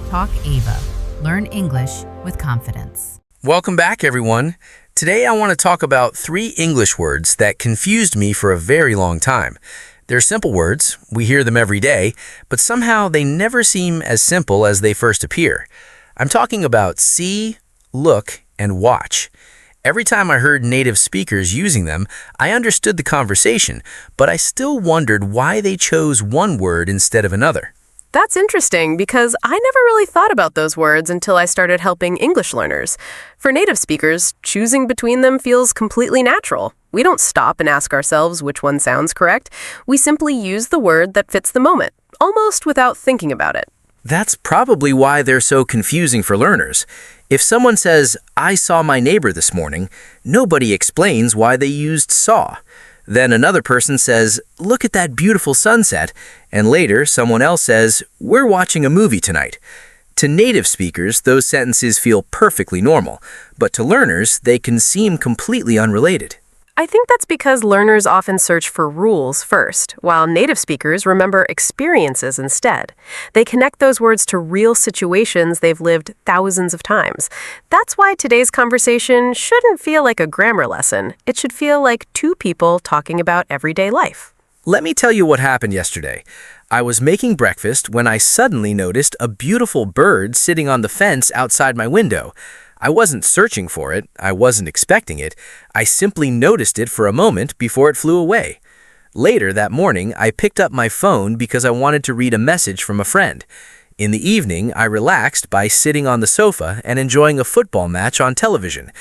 Talk Ava. Learn English with confidence. Welcome back, everyone. Today I want to talk about 3 English words that confused me for a very long time. They're simple words, we hear them every day, but somehow they never seem as simple as they first appear. I'm talking about see, look, and watch. Every time I heard native speakers using them, I understood the conversation, but I still wondered why they chose one word instead of another. That's interesting because I never really thought about those words until I started helping English learners. For native speakers, choosing between them feels completely natural. We don't stop and ask ourselves which one sounds correct. We simply use the word that fits the moment, almost without thinking about it. That's probably why they're so confusing for learners. If someone says, "I saw my neighbor this morning," nobody explains why they used saw. Then another person says, "Look at that beautiful sunset," and later someone else says, "We're watching a movie tonight." To native speakers, those sentences feel perfectly normal, but to learners, they can seem completely unrelated. I think that's because learners often search for rules first, while native speakers remember experiences instead. They connect those words to real situations they've lived thousands of times. That's why today's conversation shouldn't feel like a grammar lesson. It should feel like 2 people talking about everyday life. Let me tell you what happened yesterday. I was making breakfast when I suddenly noticed a beautiful bird sitting on the fence outside my window. I wasn't searching for it, I wasn't expecting it, I simply noticed it for a moment before it flew away. Later that morning, I picked up my phone because I wanted to read a message from a friend. In the evening, I relaxed by sitting on the sofa and enjoying a football match on television.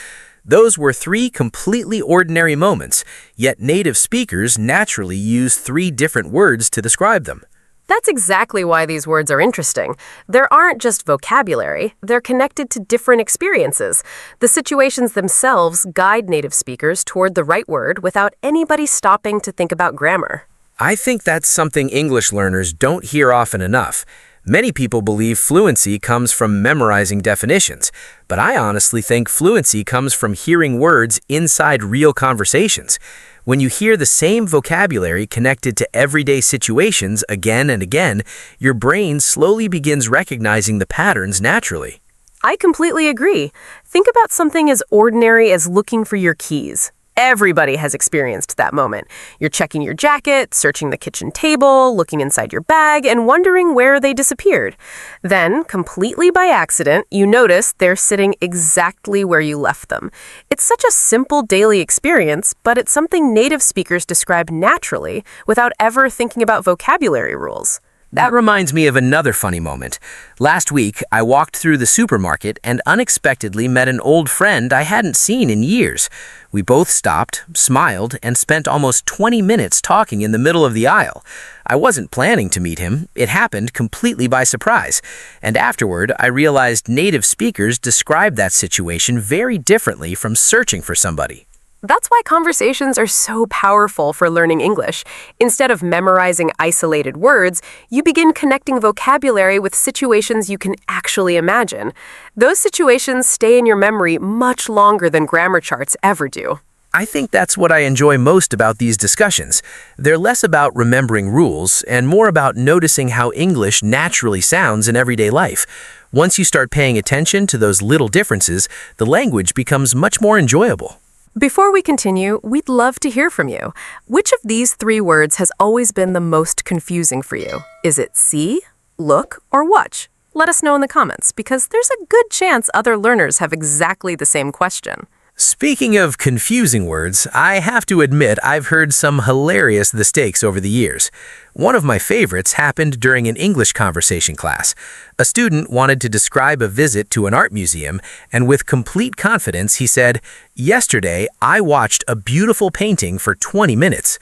Those were 3 completely ordinary moments, yet native speakers naturally use 3 different words to describe them. That's exactly why these words are interesting. There aren't just vocabulary, they're connected to different experiences. The situations themselves guide native speakers toward the right word without anybody stopping to think about grammar. I think that's something English learners don't hear often enough. Many people believe fluency comes from memorizing definitions, but I honestly think fluency comes from hearing words inside real conversations. When you hear the same vocabulary connected to everyday situations again and again, your brain slowly begins recognizing the patterns naturally. I completely agree. Think about something as ordinary as looking for your keys. Everybody has experienced that moment. You're checking your jacket, searching the kitchen table, looking inside your bag, and wondering where they disappeared. Then, completely by accident, you notice they're sitting exactly where you left them. It's such a simple daily experience, but it's something native speakers describe naturally without ever thinking about vocabulary rules. That reminds me of another funny moment. Last week, I walked through the supermarket and unexpectedly met an old friend I hadn't seen in years. We both stopped, smiled, and spent almost 20 minutes talking in the middle of the aisle. I wasn't planning to meet him. It happened completely by surprise. And afterward, I realized native speakers describe that situation very differently from searching for somebody. That's why conversations are so powerful for learning English. Instead of memorizing isolated words, you begin connecting vocabulary with situations you can actually imagine. Those situations stay in your memory much longer than grammar charts ever do. I think that's what I enjoy most about these discussions. They're less about remembering rules and more about noticing how English naturally sounds in everyday life. Once you start paying attention to those little differences, the language becomes much more enjoyable. Before we continue, we'd love to hear from you. Which of these 3 words has always been the most confusing for you? Is it see, look, or watch? Let us know in the comments, because there's a good chance other learners have exactly the same question. Speaking of confusing words, I have to admit I've heard some hilarious mistakes over the years. One of my favorites happened during an English conversation class. A student wanted to describe a visit to an art museum, and with complete confidence he said, "Yesterday, I watched a beautiful painting for 20 minutes."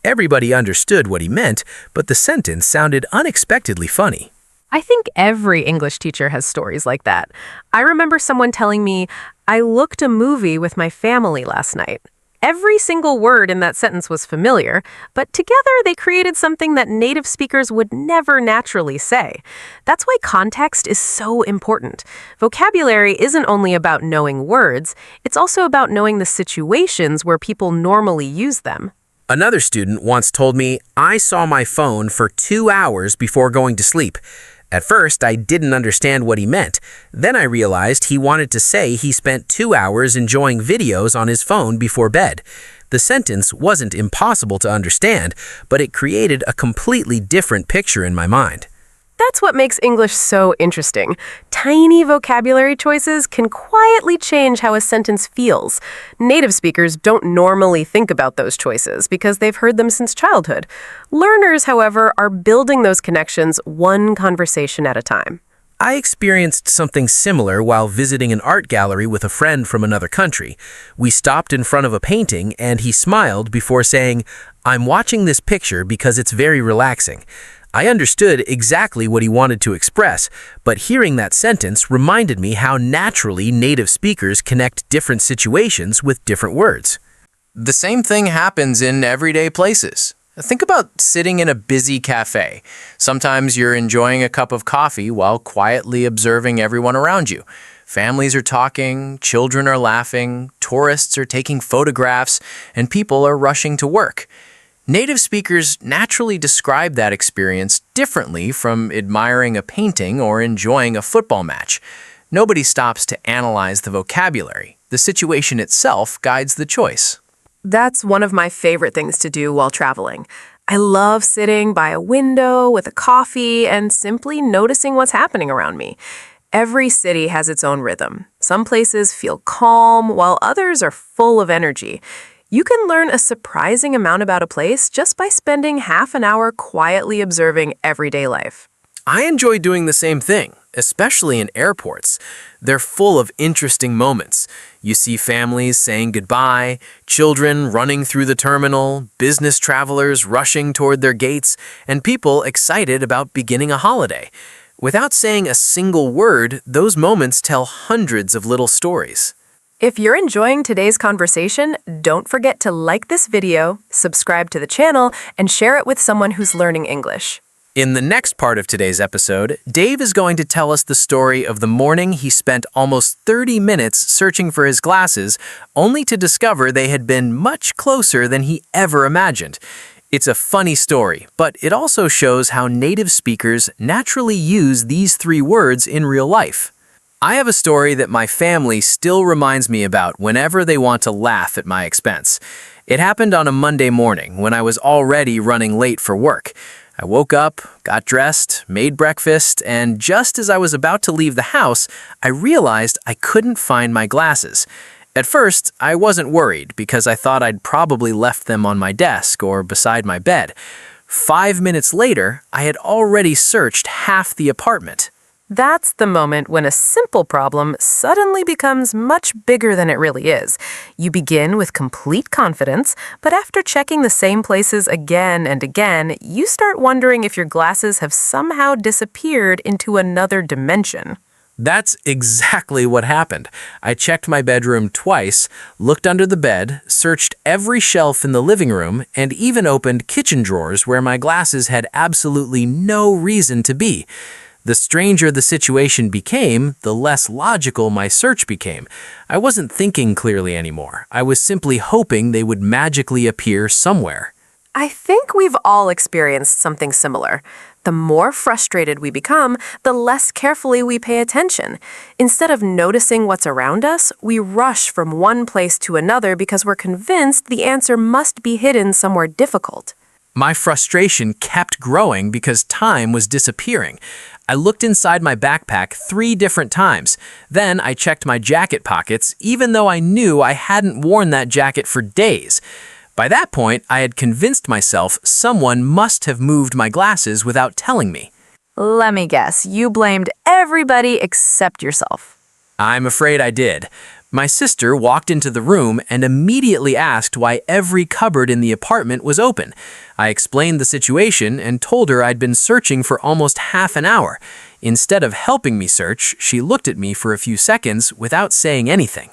Everybody understood what he meant, but the sentence sounded unexpectedly funny. I think every English teacher has stories like that. I remember someone telling me, "I looked a movie with my family last night." Every single word in that sentence was familiar, but together they created something that native speakers would never naturally say. That's why context is so important. Vocabulary isn't only about knowing words, it's also about knowing the situations where people normally use them. Another student once told me, "I saw my phone for 2 hours before going to sleep." At first, I didn't understand what he meant. Then I realized he wanted to say he spent 2 hours enjoying videos on his phone before bed. The sentence wasn't impossible to understand, but it created a completely different picture in my mind. That's what makes English so interesting. Tiny vocabulary choices can quietly change how a sentence feels. Native speakers don't normally think about those choices because they've heard them since childhood. Learners, however, are building those connections one conversation at a time. I experienced something similar while visiting an art gallery with a friend from another country. We stopped in front of a painting and he smiled before saying, "I'm watching this picture because it's very relaxing." I understood exactly what he wanted to express, but hearing that sentence reminded me how naturally native speakers connect different situations with different words. The same thing happens in everyday places. Think about sitting in a busy cafe. Sometimes you're enjoying a cup of coffee while quietly observing everyone around you. Families are talking, children are laughing, tourists are taking photographs, and people are rushing to work. Native speakers naturally describe that experience differently from admiring a painting or enjoying a football match. Nobody stops to analyze the vocabulary. The situation itself guides the choice. That's one of my favorite things to do while traveling. I love sitting by a window with a coffee and simply noticing what's happening around me. Every city has its own rhythm. Some places feel calm, while others are full of energy. You can learn a surprising amount about a place just by spending half an hour quietly observing everyday life. I enjoy doing the same thing, especially in airports. They're full of interesting moments. You see families saying goodbye, children running through the terminal, business travelers rushing toward their gates, and people excited about beginning a holiday. Without saying a single word, those moments tell hundreds of little stories. If you're enjoying today's conversation, don't forget to like this video, subscribe to the channel, and share it with someone who's learning English. In the next part of today's episode, Dave is going to tell us the story of the morning he spent almost 30 minutes searching for his glasses, only to discover they had been much closer than he ever imagined. It's a funny story, but it also shows how native speakers naturally use these 3 words in real life. I have a story that my family still reminds me about whenever they want to laugh at my expense. It happened on a Monday morning when I was already running late for work. I woke up, got dressed, made breakfast, and just as I was about to leave the house, I realized I couldn't find my glasses. At first, I wasn't worried because I thought I'd probably left them on my desk or beside my bed. 5 minutes later, I had already searched half the apartment. That's the moment when a simple problem suddenly becomes much bigger than it really is. You begin with complete confidence, but after checking the same places again and again, you start wondering if your glasses have somehow disappeared into another dimension. That's exactly what happened. I checked my bedroom twice, looked under the bed, searched every shelf in the living room, and even opened kitchen drawers where my glasses had absolutely no reason to be. The stranger the situation became, the less logical my search became. I wasn't thinking clearly anymore. I was simply hoping they would magically appear somewhere. I think we've all experienced something similar. The more frustrated we become, the less carefully we pay attention. Instead of noticing what's around us, we rush from one place to another because we're convinced the answer must be hidden somewhere difficult. My frustration kept growing because time was disappearing. I looked inside my backpack 3 different times. Then I checked my jacket pockets, even though I knew I hadn't worn that jacket for days. By that point, I had convinced myself someone must have moved my glasses without telling me. Let me guess, you blamed everybody except yourself. I'm afraid I did. My sister walked into the room and immediately asked why every cupboard in the apartment was open. I explained the situation and told her I'd been searching for almost half an hour. Instead of helping me search, she looked at me for a few seconds without saying anything.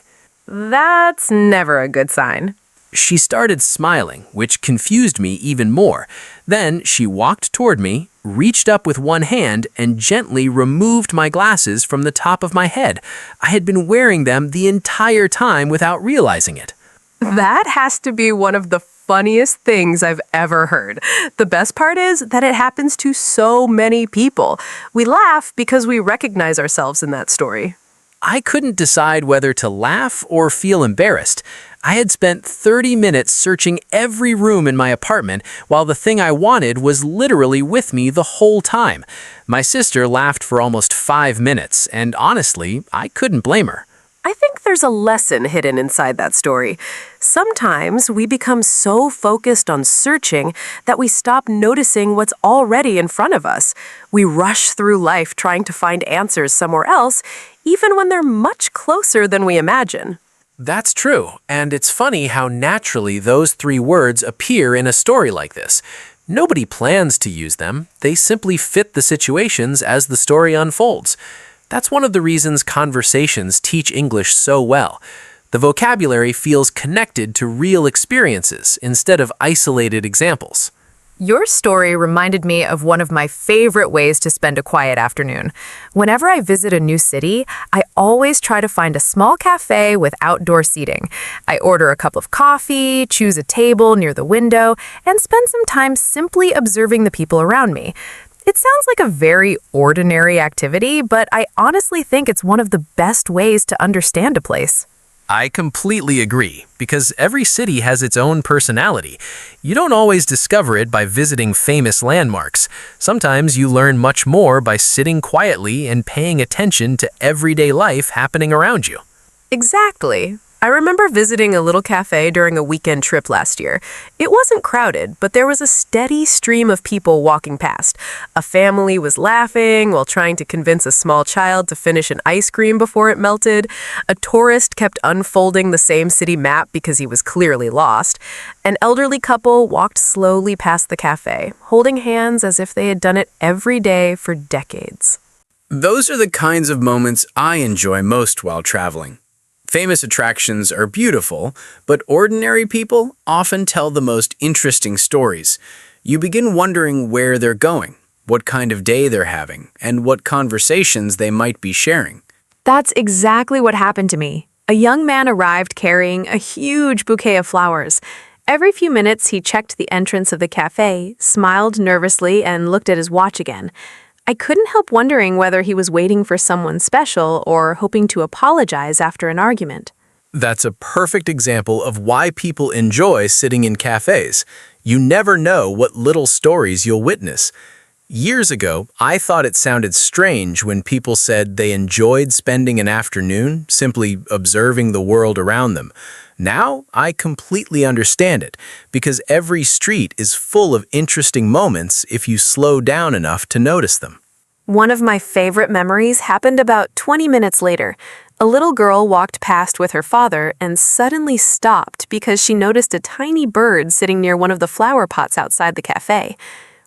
That's never a good sign. She started smiling, which confused me even more. Then she walked toward me, reached up with one hand, and gently removed my glasses from the top of my head. I had been wearing them the entire time without realizing it. That has to be one of the funniest things I've ever heard. The best part is that it happens to so many people. We laugh because we recognize ourselves in that story. I couldn't decide whether to laugh or feel embarrassed. I had spent 30 minutes searching every room in my apartment while the thing I wanted was literally with me the whole time. My sister laughed for almost 5 minutes, and honestly, I couldn't blame her. I think there's a lesson hidden inside that story. Sometimes we become so focused on searching that we stop noticing what's already in front of us. We rush through life trying to find answers somewhere else, even when they're much closer than we imagine. That's true, and it's funny how naturally those 3 words appear in a story like this. Nobody plans to use them, they simply fit the situations as the story unfolds. That's one of the reasons conversations teach English so well. The vocabulary feels connected to real experiences instead of isolated examples. Your story reminded me of one of my favorite ways to spend a quiet afternoon. Whenever I visit a new city, I always try to find a small cafe with outdoor seating. I order a cup of coffee, choose a table near the window, and spend some time simply observing the people around me. It sounds like a very ordinary activity, but I honestly think it's one of the best ways to understand a place. I completely agree, because every city has its own personality. You don't always discover it by visiting famous landmarks. Sometimes you learn much more by sitting quietly and paying attention to everyday life happening around you. Exactly. I remember visiting a little cafe during a weekend trip last year. It wasn't crowded, but there was a steady stream of people walking past. A family was laughing while trying to convince a small child to finish an ice cream before it melted. A tourist kept unfolding the same city map because he was clearly lost. An elderly couple walked slowly past the cafe, holding hands as if they had done it every day for decades. Those are the kinds of moments I enjoy most while traveling. Famous attractions are beautiful, but ordinary people often tell the most interesting stories. You begin wondering where they're going, what kind of day they're having, and what conversations they might be sharing. That's exactly what happened to me. A young man arrived carrying a huge bouquet of flowers. Every few minutes, he checked the entrance of the cafe, smiled nervously, and looked at his watch again. I couldn't help wondering whether he was waiting for someone special or hoping to apologize after an argument. That's a perfect example of why people enjoy sitting in cafes. You never know what little stories you'll witness. Years ago, I thought it sounded strange when people said they enjoyed spending an afternoon simply observing the world around them. Now, I completely understand it, because every street is full of interesting moments if you slow down enough to notice them. One of my favorite memories happened about 20 minutes later. A little girl walked past with her father and suddenly stopped because she noticed a tiny bird sitting near one of the flower pots outside the cafe.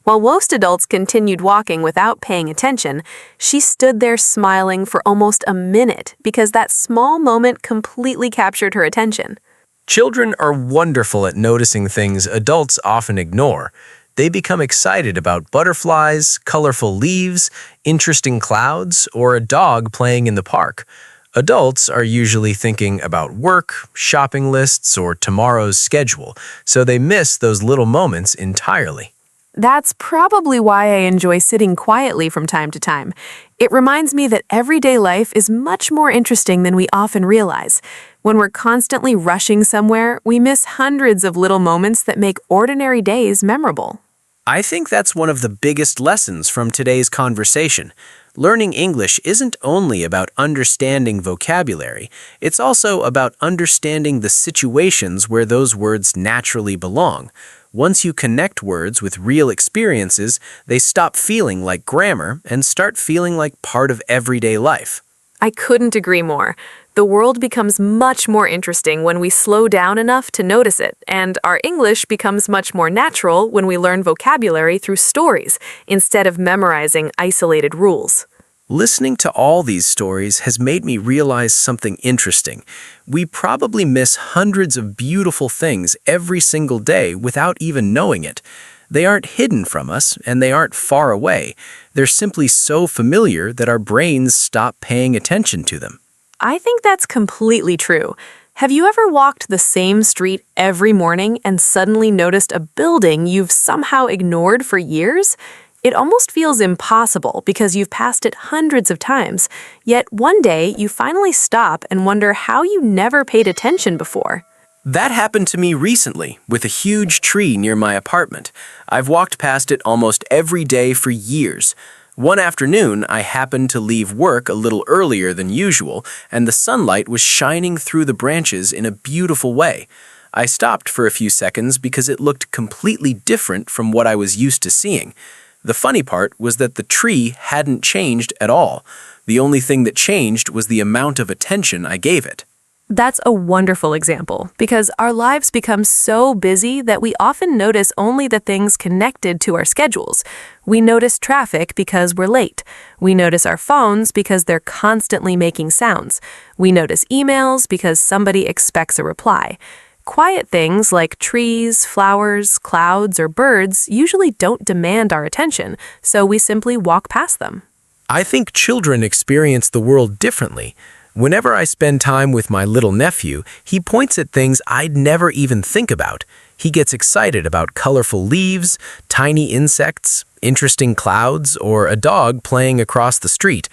While most adults continued walking without paying attention, she stood there smiling for almost a minute because that small moment completely captured her attention. Children are wonderful at noticing things adults often ignore. They become excited about butterflies, colorful leaves, interesting clouds, or a dog playing in the park. Adults are usually thinking about work, shopping lists, or tomorrow's schedule, so they miss those little moments entirely. That's probably why I enjoy sitting quietly from time to time. It reminds me that everyday life is much more interesting than we often realize. When we're constantly rushing somewhere, we miss hundreds of little moments that make ordinary days memorable. I think that's one of the biggest lessons from today's conversation. Learning English isn't only about understanding vocabulary, it's also about understanding the situations where those words naturally belong. Once you connect words with real experiences, they stop feeling like grammar and start feeling like part of everyday life. I couldn't agree more. The world becomes much more interesting when we slow down enough to notice it, and our English becomes much more natural when we learn vocabulary through stories instead of memorizing isolated rules. Listening to all these stories has made me realize something interesting. We probably miss hundreds of beautiful things every single day without even knowing it. They aren't hidden from us, and they aren't far away. They're simply so familiar that our brains stop paying attention to them. I think that's completely true. Have you ever walked the same street every morning and suddenly noticed a building you've somehow ignored for years? It almost feels impossible because you've passed it hundreds of times, yet one day you finally stop and wonder how you never paid attention before. That happened to me recently with a huge tree near my apartment. I've walked past it almost every day for years. One afternoon, I happened to leave work a little earlier than usual, and the sunlight was shining through the branches in a beautiful way. I stopped for a few seconds because it looked completely different from what I was used to seeing. The funny part was that the tree hadn't changed at all. The only thing that changed was the amount of attention I gave it. That's a wonderful example because our lives become so busy that we often notice only the things connected to our schedules. We notice traffic because we're late. We notice our phones because they're constantly making sounds. We notice emails because somebody expects a reply. Quiet things like trees, flowers, clouds, or birds usually don't demand our attention, so we simply walk past them. I think children experience the world differently. Whenever I spend time with my little nephew, he points at things I'd never even think about. He gets excited about colorful leaves, tiny insects, interesting clouds, or a dog playing across the street.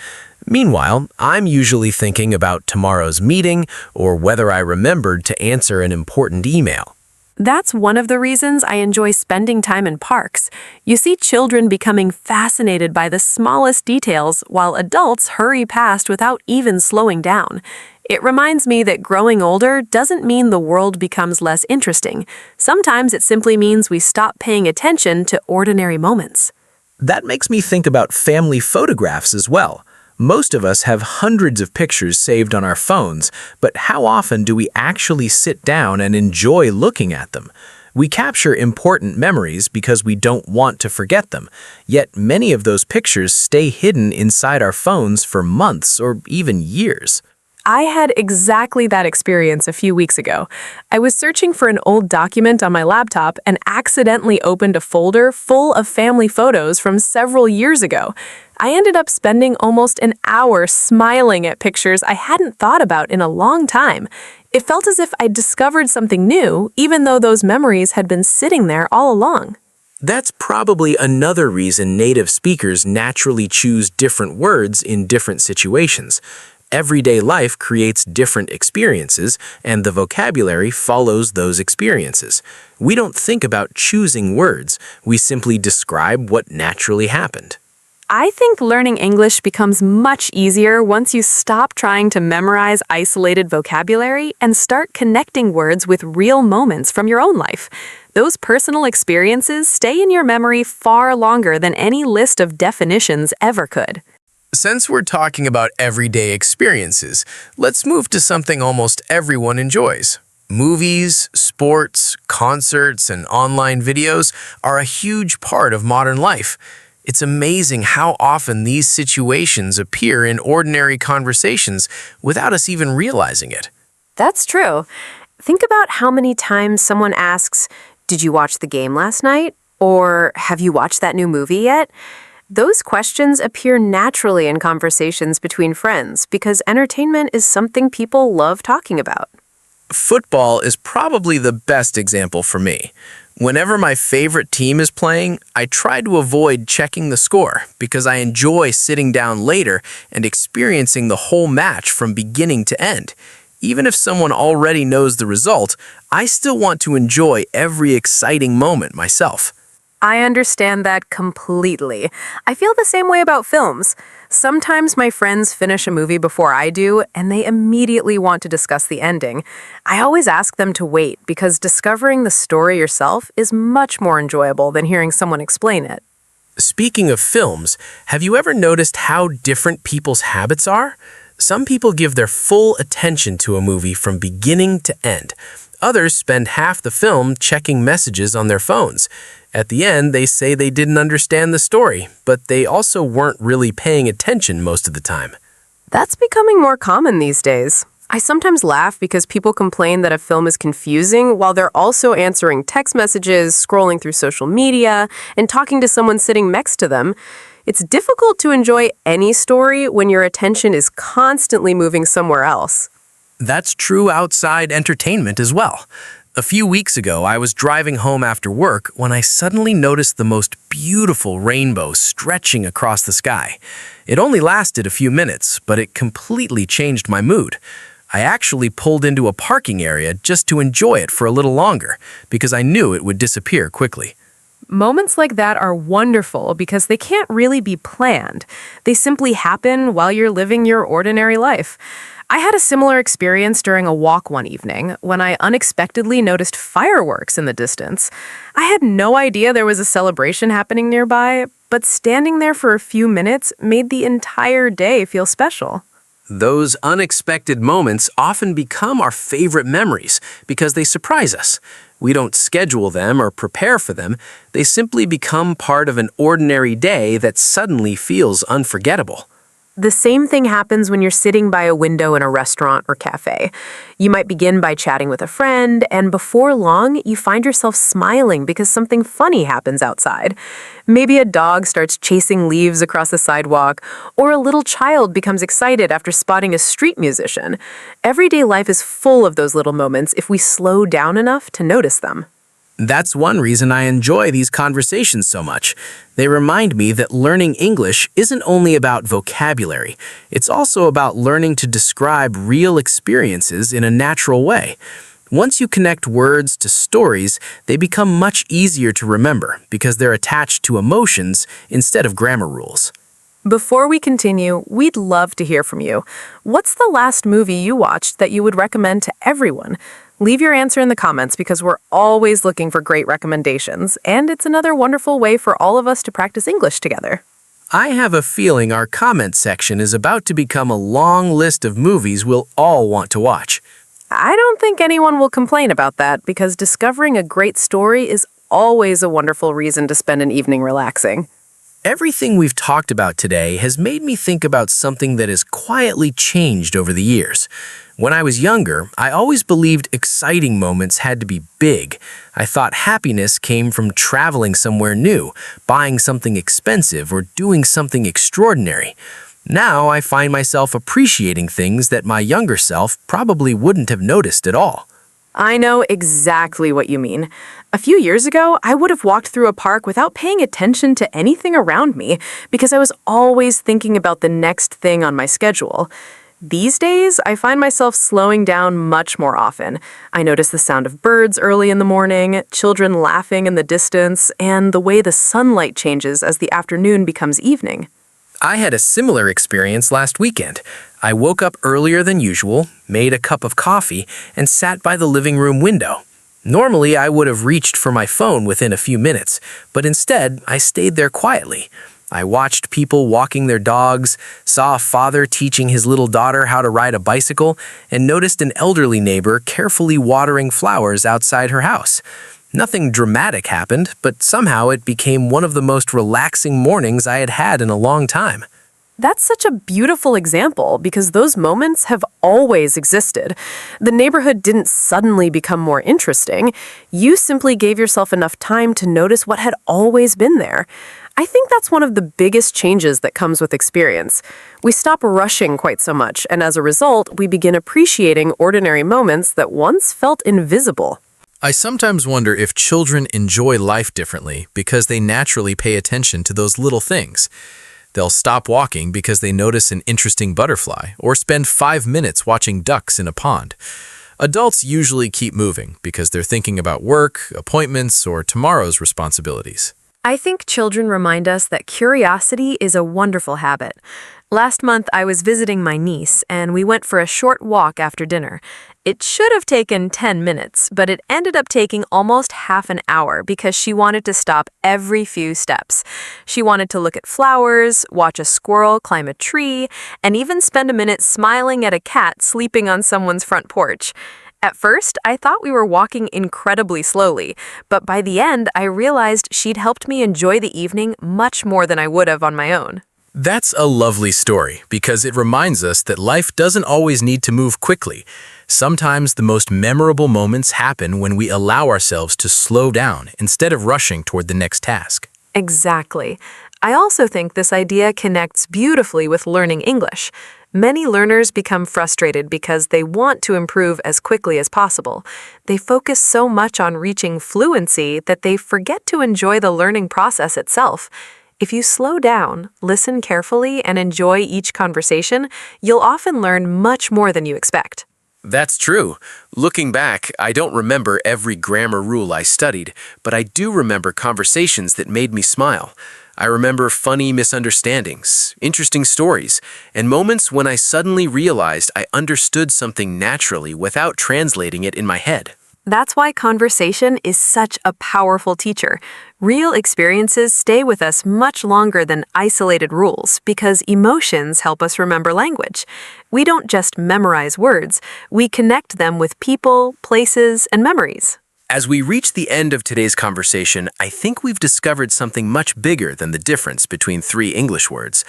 Meanwhile, I'm usually thinking about tomorrow's meeting or whether I remembered to answer an important email. That's one of the reasons I enjoy spending time in parks. You see children becoming fascinated by the smallest details while adults hurry past without even slowing down. It reminds me that growing older doesn't mean the world becomes less interesting. Sometimes it simply means we stop paying attention to ordinary moments. That makes me think about family photographs as well. Most of us have hundreds of pictures saved on our phones, but how often do we actually sit down and enjoy looking at them? We capture important memories because we don't want to forget them, yet many of those pictures stay hidden inside our phones for months or even years. I had exactly that experience a few weeks ago. I was searching for an old document on my laptop and accidentally opened a folder full of family photos from several years ago. I ended up spending almost an hour smiling at pictures I hadn't thought about in a long time. It felt as if I'd discovered something new, even though those memories had been sitting there all along. That's probably another reason native speakers naturally choose different words in different situations. Everyday life creates different experiences, and the vocabulary follows those experiences. We don't think about choosing words, we simply describe what naturally happened. I think learning English becomes much easier once you stop trying to memorize isolated vocabulary and start connecting words with real moments from your own life. Those personal experiences stay in your memory far longer than any list of definitions ever could. Since we're talking about everyday experiences, let's move to something almost everyone enjoys. Movies, sports, concerts, and online videos are a huge part of modern life. It's amazing how often these situations appear in ordinary conversations without us even realizing it. That's true. Think about how many times someone asks, "Did you watch the game last night?" Or "Have you watched that new movie yet?" Those questions appear naturally in conversations between friends because entertainment is something people love talking about. Football is probably the best example for me. Whenever my favorite team is playing, I try to avoid checking the score because I enjoy sitting down later and experiencing the whole match from beginning to end. Even if someone already knows the result, I still want to enjoy every exciting moment myself. I understand that completely. I feel the same way about films. Sometimes my friends finish a movie before I do, and they immediately want to discuss the ending. I always ask them to wait because discovering the story yourself is much more enjoyable than hearing someone explain it. Speaking of films, have you ever noticed how different people's habits are? Some people give their full attention to a movie from beginning to end. Others spend half the film checking messages on their phones. At the end, they say they didn't understand the story, but they also weren't really paying attention most of the time. That's becoming more common these days. I sometimes laugh because people complain that a film is confusing while they're also answering text messages, scrolling through social media, and talking to someone sitting next to them. It's difficult to enjoy any story when your attention is constantly moving somewhere else. That's true outside entertainment as well. A few weeks ago, I was driving home after work when I suddenly noticed the most beautiful rainbow stretching across the sky. It only lasted a few minutes, but it completely changed my mood. I actually pulled into a parking area just to enjoy it for a little longer, because I knew it would disappear quickly. Moments like that are wonderful because they can't really be planned. They simply happen while you're living your ordinary life. I had a similar experience during a walk one evening when I unexpectedly noticed fireworks in the distance. I had no idea there was a celebration happening nearby, but standing there for a few minutes made the entire day feel special. Those unexpected moments often become our favorite memories because they surprise us. We don't schedule them or prepare for them. They simply become part of an ordinary day that suddenly feels unforgettable. The same thing happens when you're sitting by a window in a restaurant or cafe. You might begin by chatting with a friend, and before long, you find yourself smiling because something funny happens outside. Maybe a dog starts chasing leaves across the sidewalk, or a little child becomes excited after spotting a street musician. Everyday life is full of those little moments if we slow down enough to notice them. That's one reason I enjoy these conversations so much. They remind me that learning English isn't only about vocabulary, it's also about learning to describe real experiences in a natural way. Once you connect words to stories, they become much easier to remember because they're attached to emotions instead of grammar rules. Before we continue, we'd love to hear from you. What's the last movie you watched that you would recommend to everyone? Leave your answer in the comments because we're always looking for great recommendations, and it's another wonderful way for all of us to practice English together. I have a feeling our comment section is about to become a long list of movies we'll all want to watch. I don't think anyone will complain about that because discovering a great story is always a wonderful reason to spend an evening relaxing. Everything we've talked about today has made me think about something that has quietly changed over the years. When I was younger, I always believed exciting moments had to be big. I thought happiness came from traveling somewhere new, buying something expensive, or doing something extraordinary. Now I find myself appreciating things that my younger self probably wouldn't have noticed at all. I know exactly what you mean. A few years ago, I would have walked through a park without paying attention to anything around me because I was always thinking about the next thing on my schedule. These days, I find myself slowing down much more often. I notice the sound of birds early in the morning, children laughing in the distance, and the way the sunlight changes as the afternoon becomes evening. I had a similar experience last weekend. I woke up earlier than usual, made a cup of coffee, and sat by the living room window. Normally, I would have reached for my phone within a few minutes, but instead, I stayed there quietly. I watched people walking their dogs, saw a father teaching his little daughter how to ride a bicycle, and noticed an elderly neighbor carefully watering flowers outside her house. Nothing dramatic happened, but somehow it became one of the most relaxing mornings I had had in a long time. That's such a beautiful example because those moments have always existed. The neighborhood didn't suddenly become more interesting. You simply gave yourself enough time to notice what had always been there. I think that's one of the biggest changes that comes with experience. We stop rushing quite so much, and as a result, we begin appreciating ordinary moments that once felt invisible. I sometimes wonder if children enjoy life differently because they naturally pay attention to those little things. They'll stop walking because they notice an interesting butterfly or spend 5 minutes watching ducks in a pond. Adults usually keep moving because they're thinking about work, appointments, or tomorrow's responsibilities. I think children remind us that curiosity is a wonderful habit. Last month, I was visiting my niece, and we went for a short walk after dinner. It should have taken 10 minutes, but it ended up taking almost half an hour because she wanted to stop every few steps. She wanted to look at flowers, watch a squirrel climb a tree, and even spend a minute smiling at a cat sleeping on someone's front porch. At first, I thought we were walking incredibly slowly, but by the end, I realized she'd helped me enjoy the evening much more than I would have on my own. That's a lovely story because it reminds us that life doesn't always need to move quickly. Sometimes the most memorable moments happen when we allow ourselves to slow down instead of rushing toward the next task. Exactly. I also think this idea connects beautifully with learning English. Many learners become frustrated because they want to improve as quickly as possible. They focus so much on reaching fluency that they forget to enjoy the learning process itself. If you slow down, listen carefully, and enjoy each conversation, you'll often learn much more than you expect. That's true. Looking back, I don't remember every grammar rule I studied, but I do remember conversations that made me smile. I remember funny misunderstandings, interesting stories, and moments when I suddenly realized I understood something naturally without translating it in my head. That's why conversation is such a powerful teacher. Real experiences stay with us much longer than isolated rules because emotions help us remember language. We don't just memorize words, we connect them with people, places, and memories. As we reach the end of today's conversation, I think we've discovered something much bigger than the difference between three English words.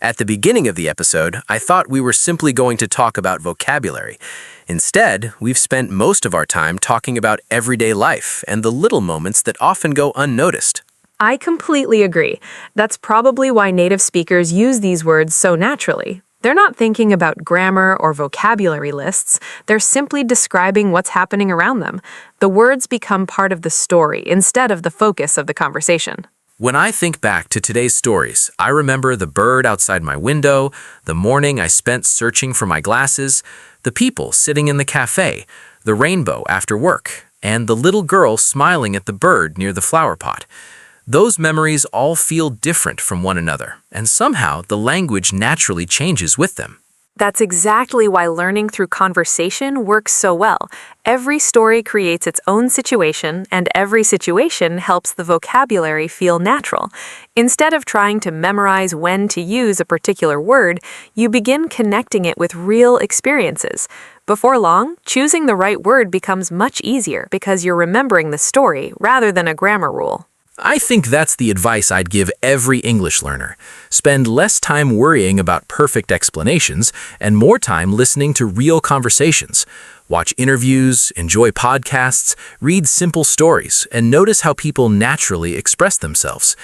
At the beginning of the episode, I thought we were simply going to talk about vocabulary. Instead, we've spent most of our time talking about everyday life and the little moments that often go unnoticed. I completely agree. That's probably why native speakers use these words so naturally. They're not thinking about grammar or vocabulary lists. They're simply describing what's happening around them. The words become part of the story instead of the focus of the conversation. When I think back to today's stories, I remember the bird outside my window, the morning I spent searching for my glasses, the people sitting in the cafe, the rainbow after work, and the little girl smiling at the bird near the flower pot. Those memories all feel different from one another, and somehow the language naturally changes with them. That's exactly why learning through conversation works so well. Every story creates its own situation, and every situation helps the vocabulary feel natural. Instead of trying to memorize when to use a particular word, you begin connecting it with real experiences. Before long, choosing the right word becomes much easier because you're remembering the story rather than a grammar rule. I think that's the advice I'd give every English learner. Spend less time worrying about perfect explanations and more time listening to real conversations. Watch interviews, enjoy podcasts, read simple stories, and notice how people naturally express themselves.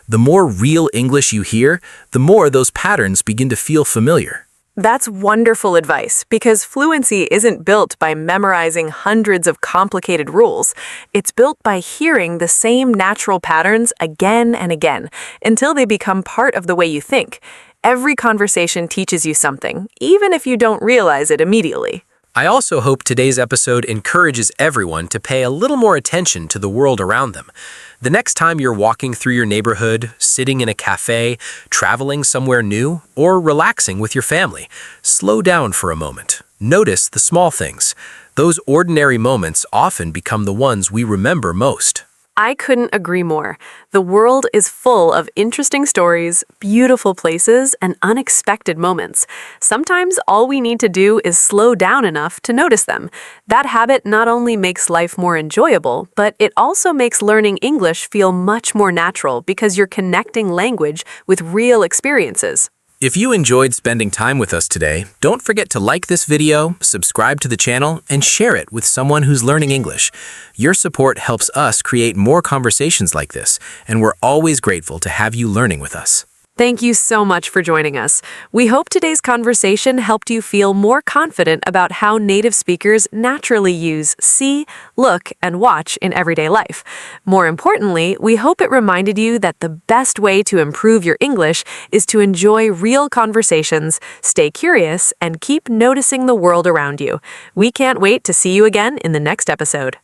The more real English you hear, the more those patterns begin to feel familiar. That's wonderful advice because fluency isn't built by memorizing hundreds of complicated rules. It's built by hearing the same natural patterns again and again until they become part of the way you think. Every conversation teaches you something, even if you don't realize it immediately. I also hope today's episode encourages everyone to pay a little more attention to the world around them. The next time you're walking through your neighborhood, sitting in a cafe, traveling somewhere new, or relaxing with your family, slow down for a moment. Notice the small things. Those ordinary moments often become the ones we remember most. I couldn't agree more. The world is full of interesting stories, beautiful places, and unexpected moments. Sometimes all we need to do is slow down enough to notice them. That habit not only makes life more enjoyable, but it also makes learning English feel much more natural because you're connecting language with real experiences. If you enjoyed spending time with us today, don't forget to like this video, subscribe to the channel, and share it with someone who's learning English. Your support helps us create more conversations like this, and we're always grateful to have you learning with us. Thank you so much for joining us. We hope today's conversation helped you feel more confident about how native speakers naturally use see, look, and watch in everyday life. More importantly, we hope it reminded you that the best way to improve your English is to enjoy real conversations, stay curious, and keep noticing the world around you. We can't wait to see you again in the next episode.